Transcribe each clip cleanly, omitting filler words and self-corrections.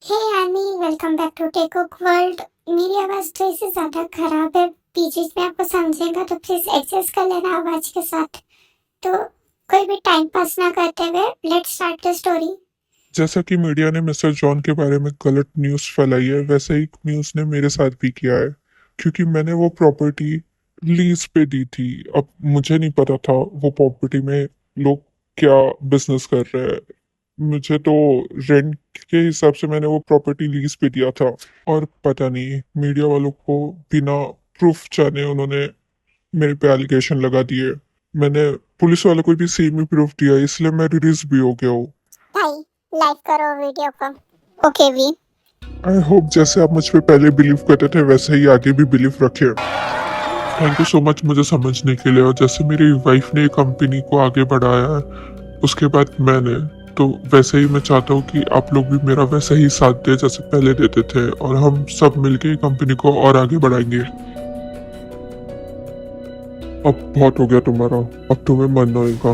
हे यानी welcome back to tech cook world. मेरी आवाज थोड़ी सी ज्यादा खराब है, बीच बीच में आपको समझेगा तो प्लीज एडजस्ट कर लेना आवाज के साथ। तो कोई भी टाइम पास ना करते हुए लेट्स स्टार्ट द स्टोरी। जैसा कि मीडिया ने मिस्टर जॉन के बारे में गलत न्यूज़ फैलाई है, वैसे ही न्यूज़ ने मेरे साथ भी किया है। क्योंकि मैंने वो प्रॉपर्टी लीज पे दी थी। अब मुझे नहीं पता था वो प्रॉपर्टी में लोग क्या बिजनेस कर रहे हैं। मुझे तो रेंट के हिसाब से मैंने वो प्रॉपर्टी लीज पे दिया था। और पता नहीं मीडिया वालों को बिना प्रूफ जाने उन्होंने मेरे पे एलिगेशन लगा दिए। मैंने पुलिस वालों को भी सेम ही प्रूफ दिया, इसलिए मैं रिलीज भी हो गया हूँ। भाई लाइक करो वीडियो को। Okay we. आई होप जैसे आप मुझ पे पहले बिलीव करते थे वैसे ही आगे भी बिलीव रखे। थैंक यू सो मच मुझे समझने के लिए। और जैसे मेरी वाइफ ने कंपनी को आगे बढ़ाया है, उसके बाद मैंने, तो वैसे ही मैं चाहता हूँ कि आप लोग भी मेरा वैसा ही साथ दे जैसे पहले देते थे, और हम सब मिलके कंपनी को और आगे बढ़ाएंगे। अब बहुत हो गया तुम्हारा, अब तुम्हें मरना होगा।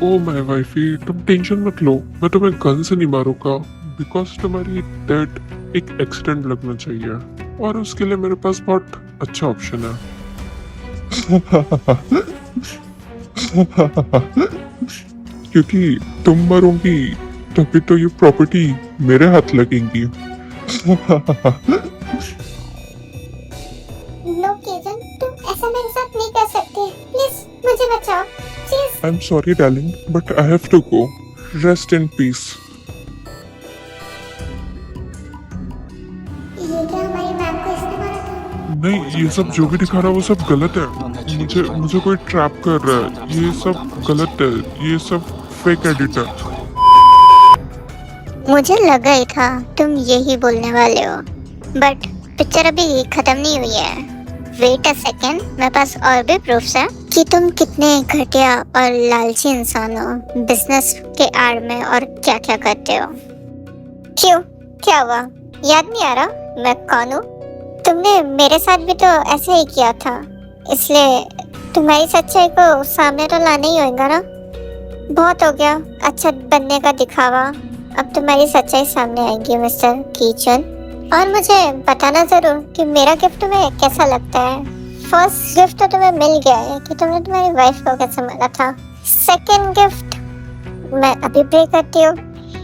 ओ माय वाइफी, तुम टेंशन मत लो, मैं तुम्हें गन से नहीं मारूंगा। बिकॉज तुम्हारी डेथ एक एक्सीडेंट लगना चाहिए, और उसके लिए मेरे पास बहुत अच्छा ऑप्शन है। क्योंकि तुम मरोगी तभी तो ये प्रॉपर्टी मेरे हाथ लगेंगी। नो केजन, तुम ऐसा मेरे साथ नहीं कर सकते। प्लीज मुझे बचाओ please. I am sorry darling, but I have to go. Rest in peace. ये क्या हमारी मैम को इसने मारा था? नहीं, ये सब जो भी दिखा रहा है वो सब गलत है। मुझे मुझे कोई ट्रैप कर रहा है, ये सब गलत है, ये सब फेक एडिट है। मुझे लगा ही था तुम यही बोलने वाले हो, बट पिक्चर अभी खत्म नहीं हुई है। वेट अ सेकेंड, मेरे पास और भी प्रूफ्स है कि तुम कितने घटिया और लालची इंसान हो, बिजनेस के आड़ में और क्या क्या करते हो। क्यों, क्या हुआ? याद नहीं आ रहा मैं कौन हूँ? तुमने मेरे साथ भी तो ऐसे ही किया था, इसलिए तुम्हारी सच्चाई को सामने तो लाना ही होगा ना। बहुत हो गया अच्छा बनने का दिखावा, अब तुम्हारी सच्चाई सामने आएगी मिस्टर कीचन। और मुझे बताना जरूर कि मेरा गिफ्ट तुम्हें कैसा लगता है। फर्स्ट गिफ्ट तो तुम्हें मिल गया है कि तुमने तुम्हारी वाइफ को कैसे मारा था। सेकंड गिफ्ट मैं अभी पे करती हूँ।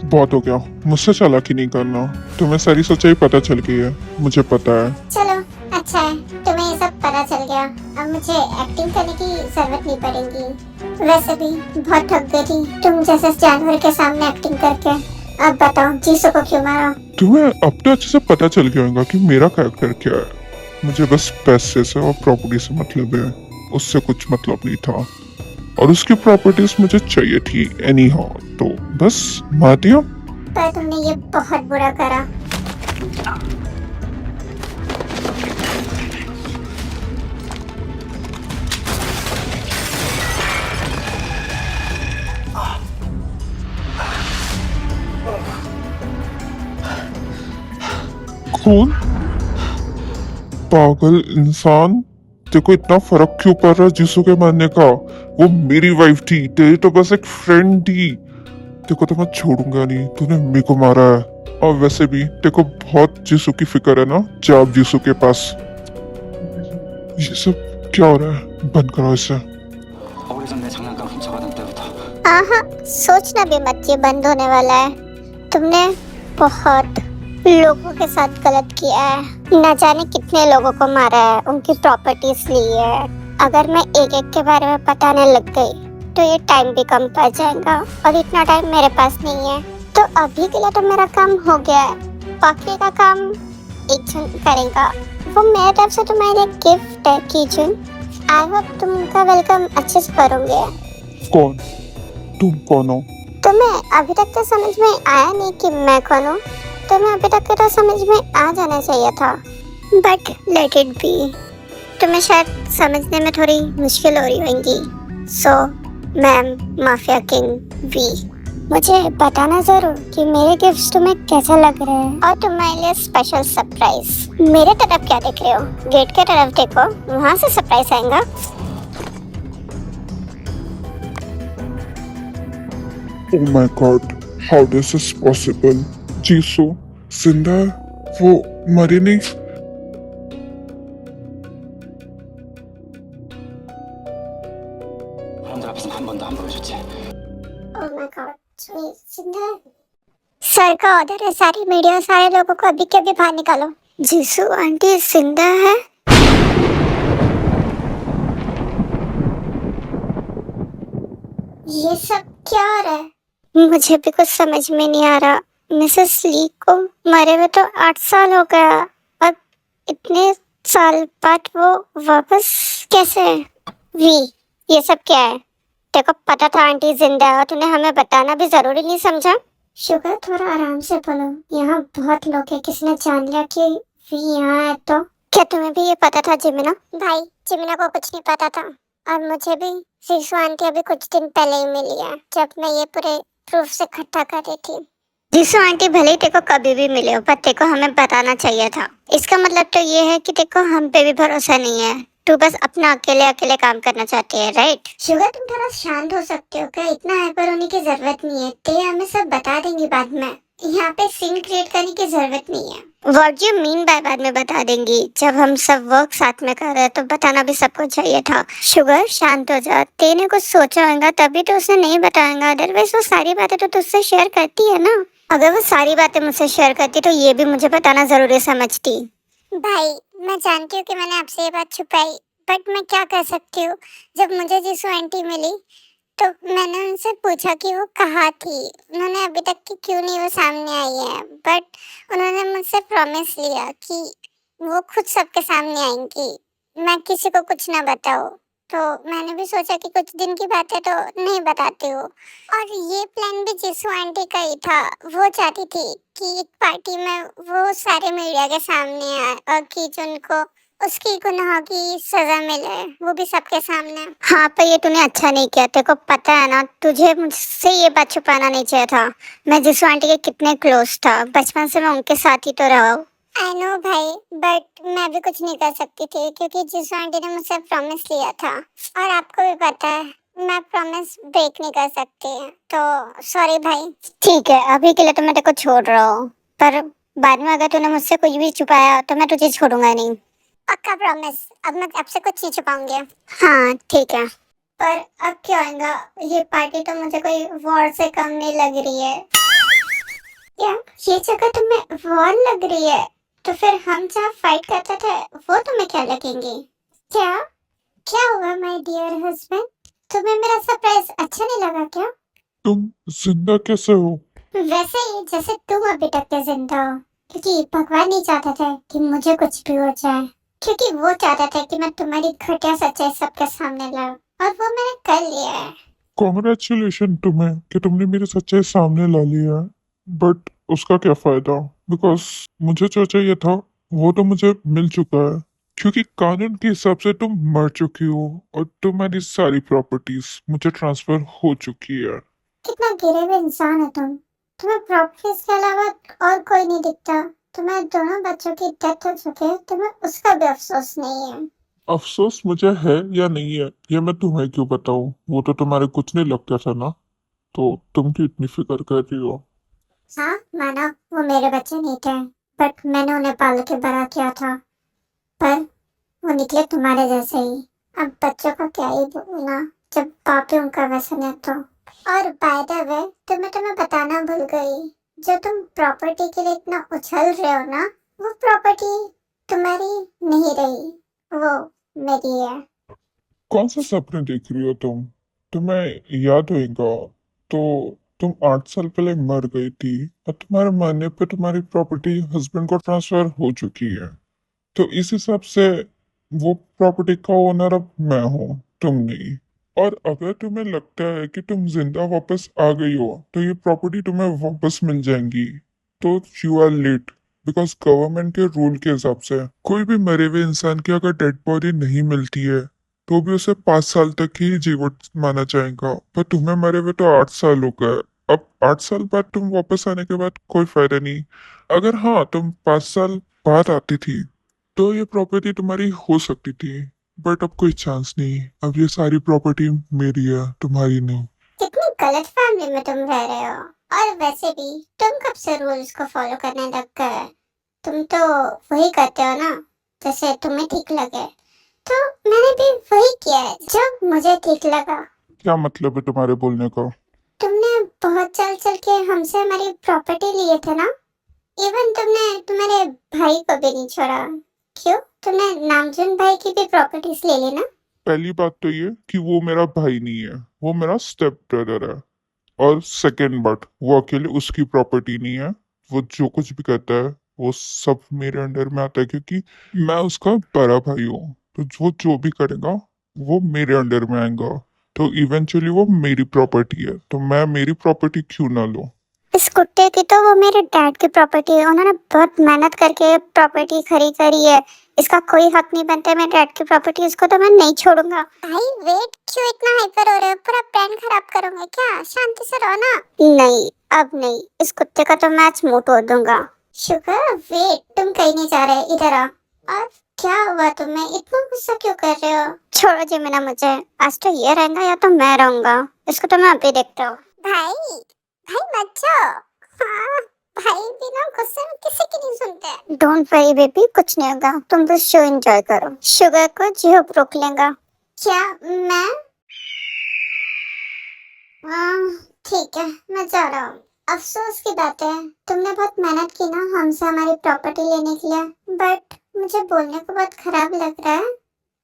बहुत हो गया, मुझसे चालाकी नहीं करना। तुम्हें सारी सच्चाई पता चल गई है, मुझे पता है। चलो अच्छा है, तुम्हें ये सब पता चल गया। अब मुझे एक्टिंग करने की जरूरत नहीं पड़ेगी। वैसे भी बहुत थक गई थी तुम जैसे जानवर के सामने एक्टिंग करके। अब बताओ जीसू को क्यों मारा? तुम्हें अब तो अच्छे से पता चल गया होगा कि मेरा कैरेक्टर क्या है। मुझे बस पैसे से और प्रॉपर्टी से मतलब है, उससे कुछ मतलब नहीं था। और उसकी प्रॉपर्टीज मुझे चाहिए थी एनी हाउ, तो बस मार दिया। पर तुमने ये बहुत बुरा करा। खून? पागल इंसान, देखो इतना फर्क क्यों पड़ रहा है जीसू के मारने का। वो मेरी वाइफ थी, तेरी तो बस एक फ्रेंड थी। देखो तो मैं छोड़ूंगा नहीं, तूने मेरे को मारा है। और वैसे भी देखो बहुत जीसू की फिक्र है ना, जाओ जीसू के पास। ये सब क्या हो रहा है? बंद करो इसे। 오래전 내 장난감 훔쳐가던 때부터 आहा, सोचना भी मत ये बंद होने वाला है। तुमने बहुत लोगों के साथ गलत किया है, न जाने कितने लोगों को मारा है, उनकी प्रॉपर्टीज ली है। अगर मैं एक एक के बारे में बताने लग गई तो ये टाइम भी कम पड़ जाएगा, और इतना टाइम मेरे पास नहीं है। तो अभी के लिए तो मेरा काम हो गया है, बाकी का काम एक जन करेगा। वो मेरे तरफ से तुम्हारे लिए गिफ्ट है कीचन। आई होप तुम उनका वेलकम अच्छे से करोगे। कौन? तुम कौन हो? तुम्हें अभी तक तो समझ में आया नहीं कि मैं कौन हूँ। तुम्हें अभी तक तो समझ में आ जाना चाहिए था, बट लेट इट बी। तुम्हें शायद समझने में थोड़ी मुश्किल हो रही होगी। So ma'am mafia king v, मुझे बताना जरूर कि मेरे गिफ्ट्स तुम्हें कैसे लग रहे हैं, और तुम्हारे लिए स्पेशल सरप्राइज। मेरे तरफ क्या देख रहे हो? गेट के तरफ देखो, वहाँ से सरप्राइज आएगा। Oh my god, how this is possible? Jisshu जिंदा है? वो मरे नहीं? 사람들 앞에서 한 번도 안 보여줬지. ओह माय गॉड, ये जिंदा है? सर का ऑर्डर है, सारी मीडिया सारे लोगों को अभी के अभी बाहर निकालो। जीसू आंटी जिंदा है? ये सब क्या हो रहा है? मुझे भी कुछ समझ में नहीं आ रहा। मिसेस ली को मरे हुए तो 8 साल हो गया, और इतने साल बाद वो वापस कैसे? वी, ये सब क्या है? तेरे को पता था आंटी जिंदा है और तूने हमें बताना भी जरूरी नहीं समझा? शुगर, थोड़ा आराम से बोलो, यहाँ बहुत लोग हैं, किसी ने जान लिया कि वी यहाँ है तो? क्या तुम्हें भी ये पता था जिमिना? भाई, जिमिना को कुछ नहीं पता था, और मुझे भी जीसू आंटी अभी कुछ दिन पहले ही मिली है, जब मैं ये पूरे प्रूफ से इकट्ठा कर रही थी। जीसू आंटी भले ही तेको कभी भी मिले हो, पर तेको हमें बताना चाहिए था। इसका मतलब तो ये है कि तेको हम पे भी भरोसा नहीं है, तू बस अपना अकेले अकेले काम करना चाहती है, राइट? शुगर, तुम थोड़ा शांत हो सकते हो क्या? इतना हाइपर होने की जरूरत नहीं है, ते हमें सब बता देंगी बाद में। यहाँ पे सीन क्रिएट करने की जरूरत नहीं है। What you mean by बाद में बता देंगी? जब हम सब वर्क साथ में कर रहे हैं तो बताना भी सबको चाहिए था। शुगर, शांत हो जा, तेने कुछ सोचा होगा तभी तो उसे नहीं बताएंगा, अदरवाइज वो सारी बातें तो तुझसे शेयर करती है ना। अगर वो सारी बातें मुझसे शेयर करती तो ये भी मुझे बताना जरूरी समझती। भाई, मैं जानती हूँ कि मैंने आपसे ये बात छुपाई, बट मैं क्या कर सकती हूँ? जब मुझे जीसू आंटी मिली तो मैंने उनसे पूछा कि वो कहाँ थी। उन्होंने अभी तक कि क्यों नहीं वो सामने आई है, बट उन्होंने मुझसे प्रॉमिस लिया कि वो खुद सबके सामने आएंगी, मैं किसी को कुछ ना बताऊँ। तो मैंने भी सोचा कि कुछ दिन की बात है तो नहीं बताती हूँ। और ये प्लान भी जीसू आंटी का ही था। वो चाहती थी कि एक पार्टी में वो सारे मीडिया के सामने आए और कि उनको उसकी गुनाहों की सजा मिले, वो भी सबके सामने। हाँ, पर ये तूने अच्छा नहीं किया, तेरे को पता है ना, तुझे मुझसे ये बात छुपाना नहीं चाहिए था। मैं जीसू आंटी के कितने क्लोज था, बचपन से मैं उनके साथ ही तो रहा हूँ। आई नो भाई, बट मैं भी कुछ नहीं कर सकती थी क्योंकि जीसू आंटी ने मुझसे प्रॉमिस लिया था, और आपको भी पता है मैं प्रॉमिस ब्रेक नहीं कर सकती, तो सॉरी भाई। ठीक है, अभी के लिए तो मैं तेरे को छोड़ रहा हूँ, पर बाद में अगर तूने मुझसे कुछ भी छुपाया तो मैं तुझे छोड़ूंगा नहीं। पक्का प्रॉमिस, अब मैं आपसे कुछ नहीं छुपाऊंगी। हाँ ठीक है, पर अब क्या होगा? ये पार्टी तो मुझे कोई वॉर से कम नहीं लग रही है। क्या ये जगह तुम्हें वॉर लग रही है? तो फिर हम जहाँ फाइट करते थे वो तुम्हें क्या लगेंगी? क्या क्या हुआ माय डियर हस्बैंड? तुम्हें मेरा सरप्राइज अच्छा नहीं लगा क्या? तुम जिंदा कैसे हो? वैसे ही जैसे तुम अभी तक के जिंदा हो, क्योंकि भगवान नहीं चाहते थे कि मुझे कुछ भी हो जाए, क्योंकि वो चाहता था कि मैं तुम्हारी घटिया सच्चाई सबके सामने लाऊं, और वो मैंने कर लिया है। कॉन्ग्रेचुलेशन तुम्हें कि तुमने मेरी सच्चाई सामने ला लिया है, बट उसका क्या फायदा? बिकॉज मुझे जो चाहिए था वो तो मुझे मिल चुका है, क्योंकि कानून के हिसाब से तुम मर चुकी हो और तुम्हारी सारी प्रॉपर्टीज मुझे ट्रांसफर हो चुकी है। कितना गिरे हुए इंसान है तुम। तुम्हें प्रॉपर्टीज के अलावा और कोई नहीं दिखता। तुम्हारे दोनों बच्चों की डेथ हो चुकी है, तुम्हें उसका भी अफसोस नहीं है। अफसोस मुझे है या नहीं है ये मैं तुम्हें क्यों बताऊं? वो तो तुम्हारे कुछ नहीं लगता था ना, तो तुम क्यों इतनी फिक्र कर रही हो? हाँ माना वो मेरे बच्चे नहीं थे, बट मैंने उन्हें पाल के बड़ा किया था, पर वो निकले तुम्हारे जैसे ही। अब बच्चों का क्या ही बोलना, जब बाप ही उनका वैसन है तो। और बाय द वे, तुम्हें बताना भूल गई, जो तुम प्रॉपर्टी के लिए इतना उछल रहे हो ना, वो प्रॉपर्टी तुम्हारी नहीं रही, वो मेरी है। कौन सा सपने देख रही हो तुम? तुम्हें याद होगा तो तुम 8 साल पहले मर गई थी और तुम्हारे मरने पे तुम्हारी प्रॉपर्टी हस्बैंड को ट्रांसफर हो चुकी है, तो इस हिसाब से वो प्रॉपर्टी का ओनर अब मैं हूँ, तुम नहीं। और अगर तुम्हें लगता है कि तुम जिंदा वापस आ गई हो तो ये प्रॉपर्टी तुम्हें वापस मिल जाएंगी, तो you are late, because government के रूल के हिसाब से कोई भी मरे हुए इंसान की अगर डेड बॉडी नहीं मिलती है तो भी उसे 5 साल तक ही जीवित माना जाएगा, पर तुम्हें मरे हुए तो 8 साल हो गए। अब 8 साल बाद तुम वापस आने के बाद कोई फायदा नहीं। अगर हाँ तुम 5 साल बाद आती थी तो ये प्रॉपर्टी तुम्हारी हो सकती थी, बट अब कोई चांस नहीं। अब ये सारी प्रॉपर्टी मेरी है, तुम्हारी नहीं। कितनी गलत फैमिली में तुम रह रहे हो, और वैसे भी तुम कब से रूल्स को फॉलो करने लग गए? तुम तो वही करते हो ना जैसे तुम्हें ठीक लगे। तो मैंने भी वही किया है जो मुझे ठीक लगा। क्या मतलब है तुम्हारे बोलने का? तुमने बहुत चल चल के हमसे हमारी प्रॉपर्टी लिए थे ना। इवन तुमने तुम्हारे भाई को भी नहीं छोड़ा। क्यों? तुमने नामजुन भाई की भी प्रॉपर्टीज ले ली ना। पहली बात तो ये कि वो मेरा भाई नहीं है, वो मेरा स्टेप ब्रदर है। और सेकंड बात, वो अकेले उसकी प्रॉपर्टी नहीं है। वो जो कुछ भी करता है वो सब मेरे अंडर में आता है, क्योंकि मैं उसका बड़ा भाई हूँ। तो वो जो भी करेगा वो मेरे अंडर में आएगा। तो इवेंचुअली वो मेरी प्रॉपर्टी है, तो मैं मेरी प्रॉपर्टी क्यों ना लूं? इस कुत्ते की तो वो मेरे डैड की प्रॉपर्टी है। उन्होंने बहुत मेहनत करके प्रॉपर्टी खरीद करी है। इसका कोई हक नहीं बनता मेरे डैड की प्रॉपर्टी। इसको तो मैं नहीं छोड़ूंगा। भाई वेट, क्यों इतना हाइपर हो रहे हो? पूरा प्लान खराब करोगे क्या? शांति से रहो ना। नहीं, अब नहीं। इस कुत्ते का तो मैं आज मुंह तोड़ दूंगा। शुगर वेट, तुम कहीं नहीं जा रहे, इधर आओ। और क्या हुआ तुम्हें? इतना गुस्सा क्यों कर रहे हो? छोड़ो जी मैंने, मुझे आज तो ये रहेगा या तो मैं रहूंगा। इसको तो मैं अभी देखता हूँ। भाई मत जाओ। हाँ, भाई बिना गुस्से में किसी की नहीं सुनते। डोंट वरी बेबी, कुछ नहीं होगा। तुम बस शो एंजॉय करो। शुगर को जियो रोक लेगा। क्या मैं? ठीक है, मैं जा रहा हूँ। अफसोस की बात है, तुमने बहुत मेहनत की ना हमसे हमारी प्रॉपर्टी लेने के लिए। बट मुझे बोलने को बहुत खराब लग रहा है,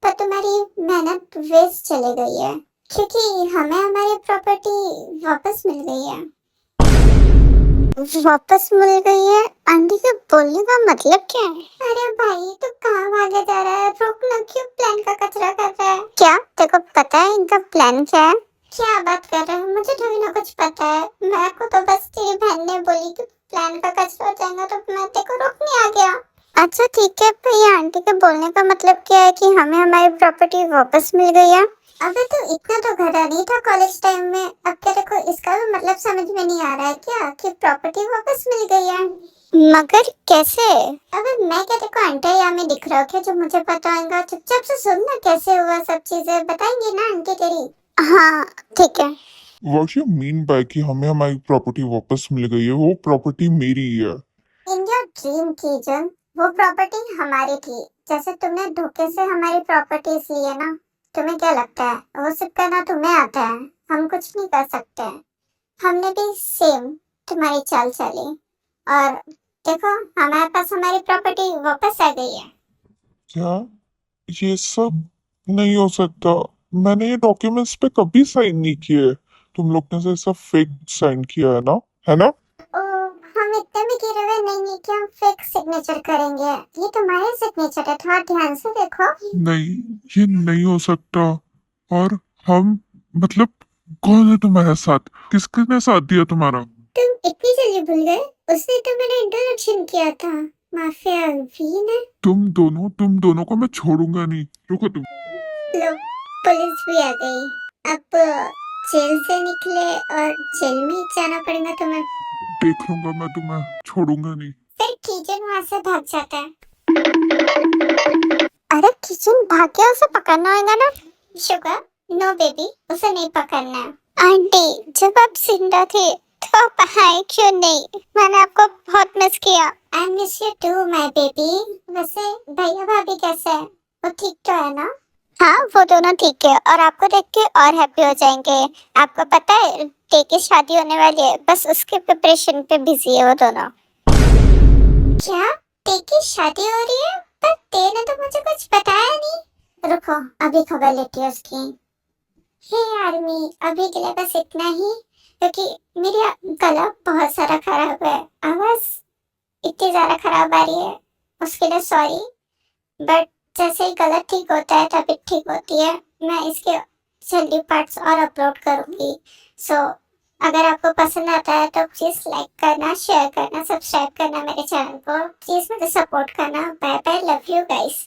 पर तुम्हारी मेहनत वेस्ट चली गई है, क्योंकि हमें हमारी प्रॉपर्टी वापस मिल गई है। वापस मिल गई है? आंटी के बोलने का मतलब क्या है? अरे भाई तू कहाँ भागे जा रहा है? रुक ना, क्यों प्लान का कचरा कर रहा है? क्या तेरे को पता है इनका प्लान क्या है? क्या बात कर रहे हो? मुझे थोड़ी ना कुछ पता है। मेरे को तो बस तेरी बहन ने बोली कि प्लान का कचरा हो जाएगा, तो मैं तेरे को रोकने आ गया। अच्छा ठीक है, पर ये आंटी के बोलने का मतलब क्या है कि हमें हमारी प्रॉपर्टी वापस मिल गई है? अबे तो इतना तो घड़ा नहीं था कॉलेज टाइम में। अब तेरे को इसका भी मतलब समझ में नहीं आ रहा है क्या कि प्रॉपर्टी वापस मिल गई है? मगर कैसे? अबे मैं क्या तेरे को अंतर्यामी में दिख रहा हूँ क्या जो मुझे पता होगा? चुपचाप से सुन ना, कैसे हुआ सब चीजें बताएंगी ना आंटी तेरी। हाँ ठीक है। व्हाट यू मीन बाय कि हमें हमारी प्रॉपर्टी वापस मिल गई है? वो प्रॉपर्टी मेरी ही है। इन योर ड्रीम किचन वो प्रॉपर्टी हमारी थी। जैसे तुमने धोखे से हमारी प्रॉपर्टीज ली है ना, तुम्हें क्या लगता है वो सब करना तुम्हें आता है? हम कुछ नहीं कर सकते। हमने भी सेम तुम्हारी चाल चली और देखो हमारे पास हमारी प्रॉपर्टी वापस आ गई है। क्या ये सब नहीं हो सकता? मैंने ये डॉक्यूमेंट्स पे कभी साइन नहीं किए। तुम लोग ने सब फेक साइन किया है ना? है ना? ओ, हम इतने भी गिरे हुए नहीं है कि हम फेक सिग्नेचर करेंगे। ये तुम्हारे सिग्नेचर है, थोड़ा ध्यान से देखो। नहीं, ये नहीं हो सकता। और हम, मतलब कौन है तुम्हारे साथ? किसने साथ दिया तुम्हारा? तुम इतनी जल्दी भूल गए? उसने तो मेरा इंट्रोडक्शन किया था, माफिया वीन है। तुम दोनों को मैं छोड़ूंगा नहीं। रुको तुम। लो, पुलिस भी आ गई। अब जेल से निकले और जेल में ही जाना पड़ेगा तुम्हें। देख लूंगा मैं तुम्हें, छोड़ूंगा नहीं। फिर किचन वहाँ से भाग जाता है। अरे किचन भाग गया, उसे पकड़ना होगा ना। शुगर नो बेबी, उसे नहीं पकड़ना है। आंटी जब आप जिंदा थे तो आप आए क्यों नहीं? मैंने आपको बहुत मिस किया। I miss you too my baby. वैसे भैया भाभी कैसे हैं? वो ठीक तो है ना? हाँ वो दोनों ठीक है और आपको देख के और हैप्पी हो जाएंगे। आपको पता है टे की शादी होने वाली है, बस उसके प्रिपरेशन पे बिजी है वो दोनों। क्या टे की शादी हो रही है? पर टे ने तो मुझे कुछ बताया नहीं। रुको अभी खबर लेती हूँ उसकी। हे आर्मी, अभी के लिए बस इतना ही, क्योंकि मेरा गला बहुत सारा खराब है। आवाज इतनी ज्यादा खराब आ रही है, उसके लिए सॉरी। बट जैसे ही गला ठीक होता है तबीयत ठीक होती है, मैं इसके जल्दी पार्ट्स और अपलोड करूंगी। सो अगर आपको पसंद आता है तो प्लीज लाइक करना, शेयर करना, सब्सक्राइब करना मेरे चैनल को। प्लीज मुझे सपोर्ट करना। Bye bye, love you guys.